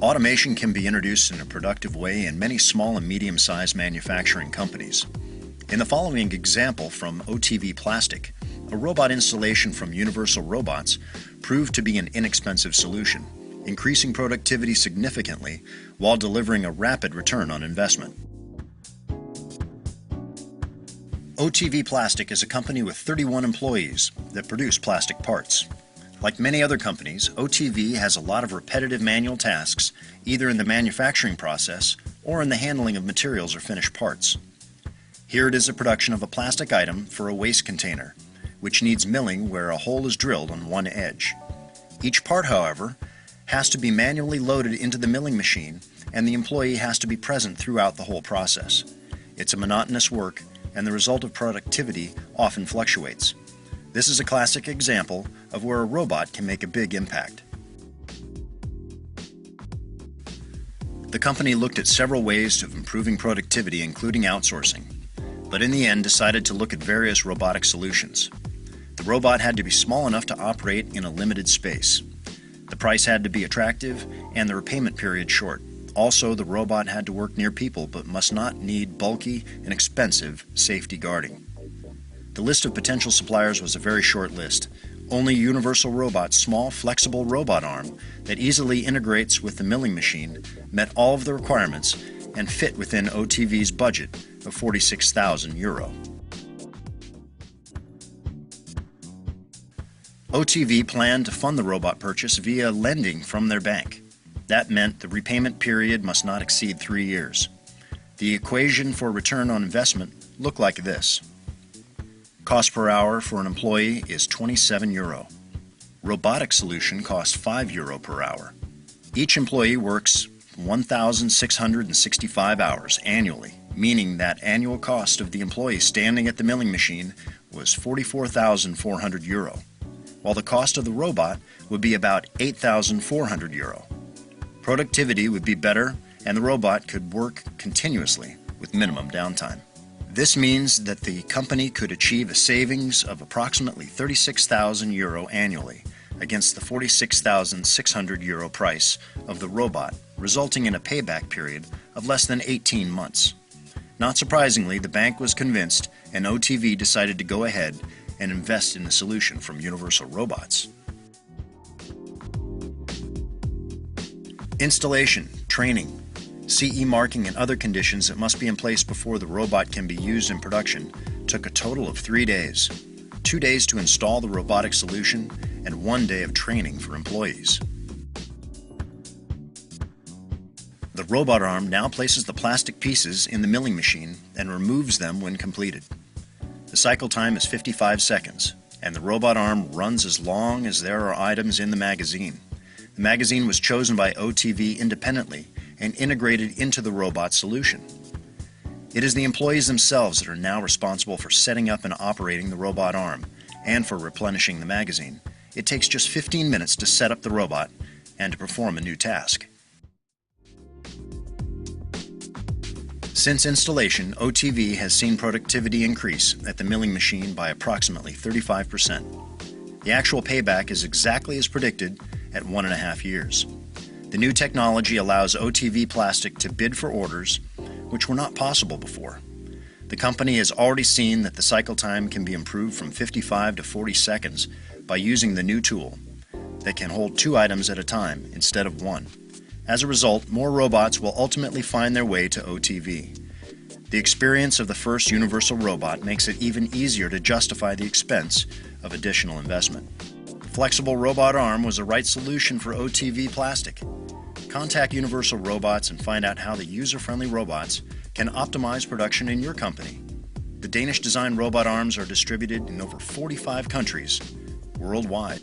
Automation can be introduced in a productive way in many small and medium-sized manufacturing companies. In the following example from OTV Plastic, a robot installation from Universal Robots proved to be an inexpensive solution, increasing productivity significantly while delivering a rapid return on investment. OTV Plastic is a company with 31 employees that produce plastic parts. Like many other companies, OTV has a lot of repetitive manual tasks, either in the manufacturing process or in the handling of materials or finished parts. Here it is a production of a plastic item for a waste container, which needs milling where a hole is drilled on one edge. Each part, however, has to be manually loaded into the milling machine, and the employee has to be present throughout the whole process. It's a monotonous work, and the result of productivity often fluctuates. This is a classic example of where a robot can make a big impact. The company looked at several ways of improving productivity, including outsourcing, but in the end decided to look at various robotic solutions. The robot had to be small enough to operate in a limited space. The price had to be attractive and the repayment period short. Also, the robot had to work near people but must not need bulky and expensive safety guarding. The list of potential suppliers was a very short list. Only Universal Robots' small, flexible robot arm that easily integrates with the milling machine met all of the requirements and fit within OTV's budget of €46,000. OTV planned to fund the robot purchase via lending from their bank. That meant the repayment period must not exceed 3 years. The equation for return on investment looked like this. Cost per hour for an employee is €27. Robotic solution costs €5 per hour. Each employee works 1,665 hours annually, meaning that annual cost of the employee standing at the milling machine was €44,400, while the cost of the robot would be about €8,400. Productivity would be better, and the robot could work continuously with minimum downtime. This means that the company could achieve a savings of approximately €36,000 annually against the €46,600 price of the robot, resulting in a payback period of less than 18 months. Not surprisingly, the bank was convinced, and OTV decided to go ahead and invest in the solution from Universal Robots. Installation, training, CE marking, and other conditions that must be in place before the robot can be used in production took a total of 3 days. 2 days to install the robotic solution and 1 day of training for employees. The robot arm now places the plastic pieces in the milling machine and removes them when completed. The cycle time is 55 seconds, and the robot arm runs as long as there are items in the magazine. The magazine was chosen by OTV independently and integrated into the robot solution. It is the employees themselves that are now responsible for setting up and operating the robot arm and for replenishing the magazine. It takes just 15 minutes to set up the robot and to perform a new task. Since installation, OTV has seen productivity increase at the milling machine by approximately 35%. The actual payback is exactly as predicted at 1.5 years. The new technology allows OTV Plastic to bid for orders which were not possible before. The company has already seen that the cycle time can be improved from 55 to 40 seconds by using the new tool that can hold 2 items at a time instead of 1. As a result, more robots will ultimately find their way to OTV. The experience of the first Universal Robot makes it even easier to justify the expense of additional investment. The flexible robot arm was the right solution for OTV Plastic. Contact Universal Robots and find out how the user-friendly robots can optimize production in your company. The Danish-designed robot arms are distributed in over 45 countries worldwide.